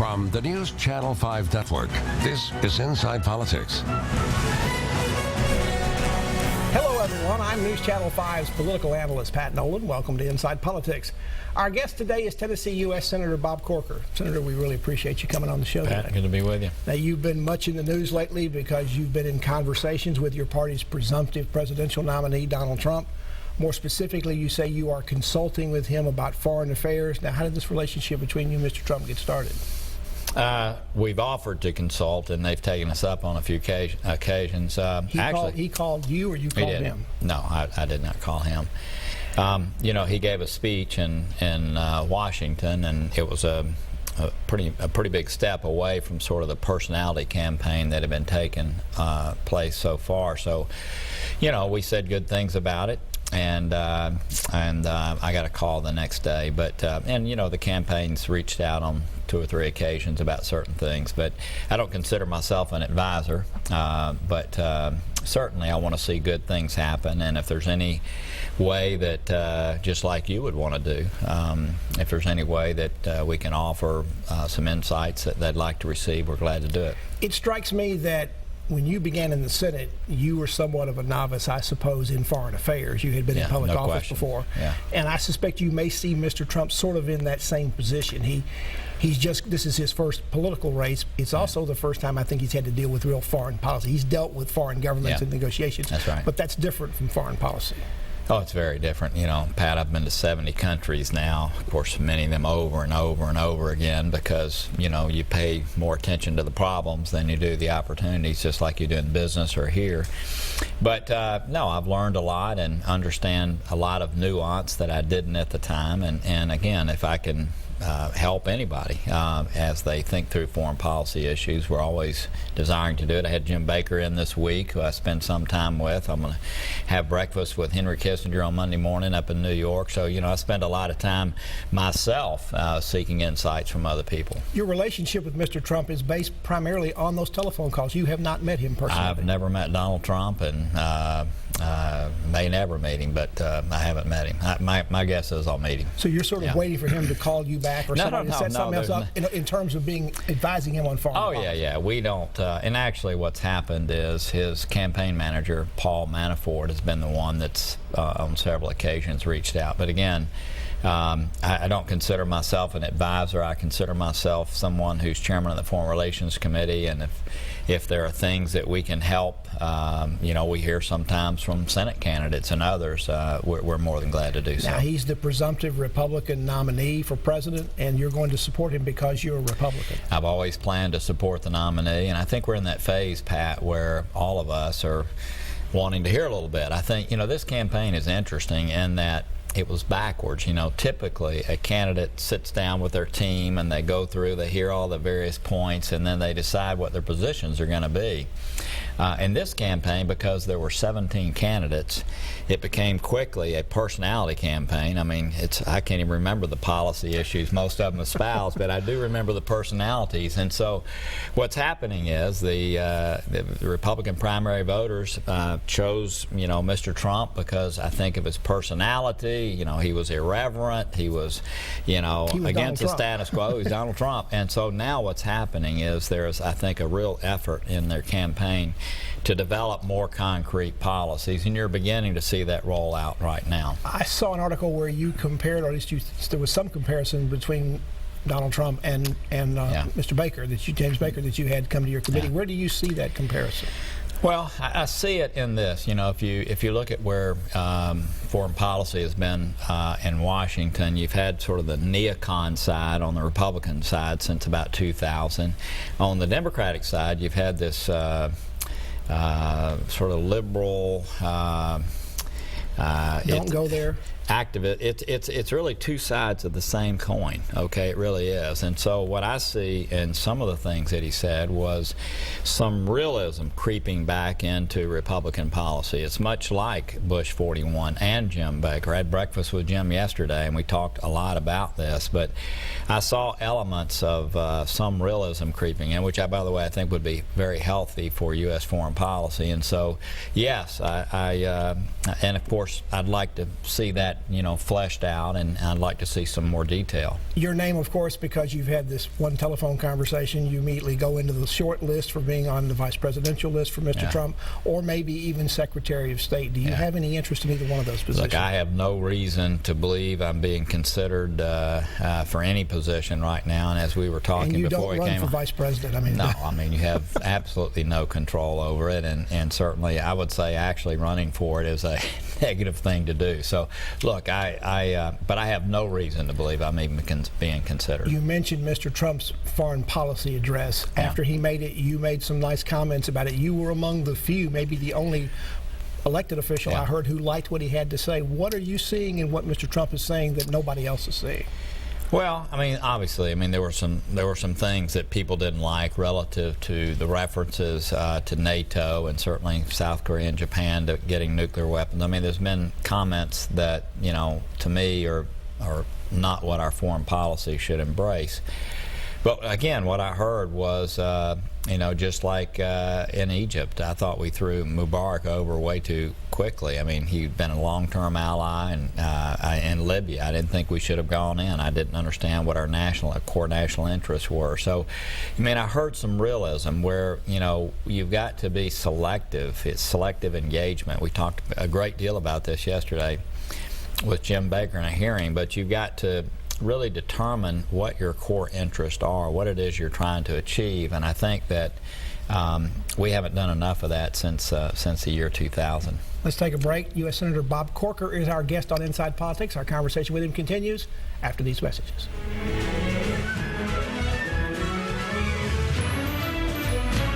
From the News Channel 5 Network, this is Inside Politics. Hello, everyone. I'm News Channel 5's political analyst, Pat Nolan. Welcome to Inside Politics. Our guest today is Tennessee U.S. Senator Bob Corker. Senator, we really appreciate you coming on the show Pat, today. good to be with you. Now, you've been much in the news lately because you've been in conversations with your party's presumptive presidential nominee, Donald Trump. More specifically, you say you are consulting with him about foreign affairs. Now, how did this relationship between you and Mr. Trump get started? We've offered to consult, and they've taken us up on a few occasions. He called you, or you called him? No, I did not call him. He gave a speech in Washington, and it was a pretty big step away from sort of the personality campaign that had been taking place so far. So, we said good things about it. And I got a call the next day, but the campaign's reached out on 2 or 3 occasions about certain things, but I don't consider myself an advisor, but certainly I want to see good things happen, and if there's any way that, just like you would want to do, if there's any way that we can offer some insights that they'd like to receive, we're glad to do it. It strikes me that when you began in the Senate, you were somewhat of a novice, I suppose, in foreign affairs. You had been in public office before. Yeah. And I suspect you may see Mr. Trump sort of in that same position. This is his first political race. It's also the first time I think he's had to deal with real foreign policy. He's dealt with foreign governments and negotiations. That's right. But that's different from foreign policy. Oh, it's very different. Pat, I've been to 70 countries now. Of course, many of them over and over and over again because, you pay more attention to the problems than you do the opportunities, just like you do in business or here. But, no, I've learned a lot and understand a lot of nuance that I didn't at the time. And again, if I can help anybody as they think through foreign policy issues, we're always desiring to do it. I had Jim Baker in this week, who I spend some time with. I'm going to have breakfast with Henry Kissinger on Monday morning up in New York. So, I spend a lot of time myself seeking insights from other people. Your relationship with Mr. Trump is based primarily on those telephone calls. You have not met him personally. I've never met Donald Trump, and may never meet him, but I haven't met him. My guess is I'll meet him. So you're sort of waiting for him to call you back, or somebody to set something else up in terms of advising him on foreign policy? Yeah. We don't. And actually, what's happened is his campaign manager, Paul Manafort, has been the one that's on several occasions reached out. But again, I don't consider myself an advisor. I consider myself someone who's chairman of the Foreign Relations Committee, and if there are things that we can help, we hear sometimes from Senate candidates and others, we're more than glad to do so. Now, he's the presumptive Republican nominee for president, and you're going to support him because you're a Republican. I've always planned to support the nominee, and I think we're in that phase, Pat, where all of us are wanting to hear a little bit. I think, this campaign is interesting in that it was backwards. Typically a candidate sits down with their team and they go through, they hear all the various points, and then they decide what their positions are going to be. In this campaign, because there were 17 candidates, it became quickly a personality campaign. I mean, I can't even remember the policy issues, most of them espoused, but I do remember the personalities. And so what's happening is the Republican primary voters chose, Mr. Trump because I think of his personality. He was irreverent. He was, against the status quo. He's Donald Trump. And so now what's happening is there's, I think, a real effort in their campaign to develop more concrete policies, and you're beginning to see that roll out right now. I saw an article where you compared, or at least there was some comparison between Donald Trump and Mr. Baker, James Baker, that you had come to your committee. Where do you see that comparison? Well, I see it in this. If you look at where foreign policy has been in Washington, you've had sort of the neocon side on the Republican side since about 2000. On the Democratic side, you've had this sort of liberal. Don't go there. Activist. It's really two sides of the same coin. Okay, it really is. And so what I see in some of the things that he said was some realism creeping back into Republican policy. It's much like Bush 41 and Jim Baker. I had breakfast with Jim yesterday, and we talked a lot about this. But I saw elements of some realism creeping in, which, by the way, I think would be very healthy for U.S. foreign policy. And so, yes, and of course, I'd like to see that that, fleshed out, and I'd like to see some more detail. Your name, of course, because you've had this one telephone conversation, you immediately go into the short list for being on the vice presidential list for Mr. Trump, or maybe even Secretary of State. Do you have any interest in either one of those positions? Look, I have no reason to believe I'm being considered for any position right now, and as we were talking before we came on. And you don't run for vice president. No, you have absolutely no control over it, and certainly I would say actually running for it is a negative thing to do. So, look, but I have no reason to believe I'm even being considered. You mentioned Mr. Trump's foreign policy address. After he made it, you made some nice comments about it. You were among the few, maybe the only elected official I heard who liked what he had to say. What are you seeing in what Mr. Trump is saying that nobody else is seeing? Well, obviously, there were some things that people didn't like relative to the references to NATO and certainly South Korea and Japan to getting nuclear weapons. There's been comments that, to me are not what our foreign policy should embrace. But again, what I heard was, just like in Egypt, I thought we threw Mubarak over way too quickly. He'd been a long-term ally, and in Libya, I didn't think we should have gone in. I didn't understand what our core national interests were. So, I heard some realism where, you've got to be selective. It's selective engagement. We talked a great deal about this yesterday with Jim Baker in a hearing, but you've got to really determine what your core interests are, what it is you're trying to achieve, and I think that we haven't done enough of that since the year 2000. Let's take a break. U.S. Senator Bob Corker is our guest on Inside Politics. Our conversation with him continues after these messages.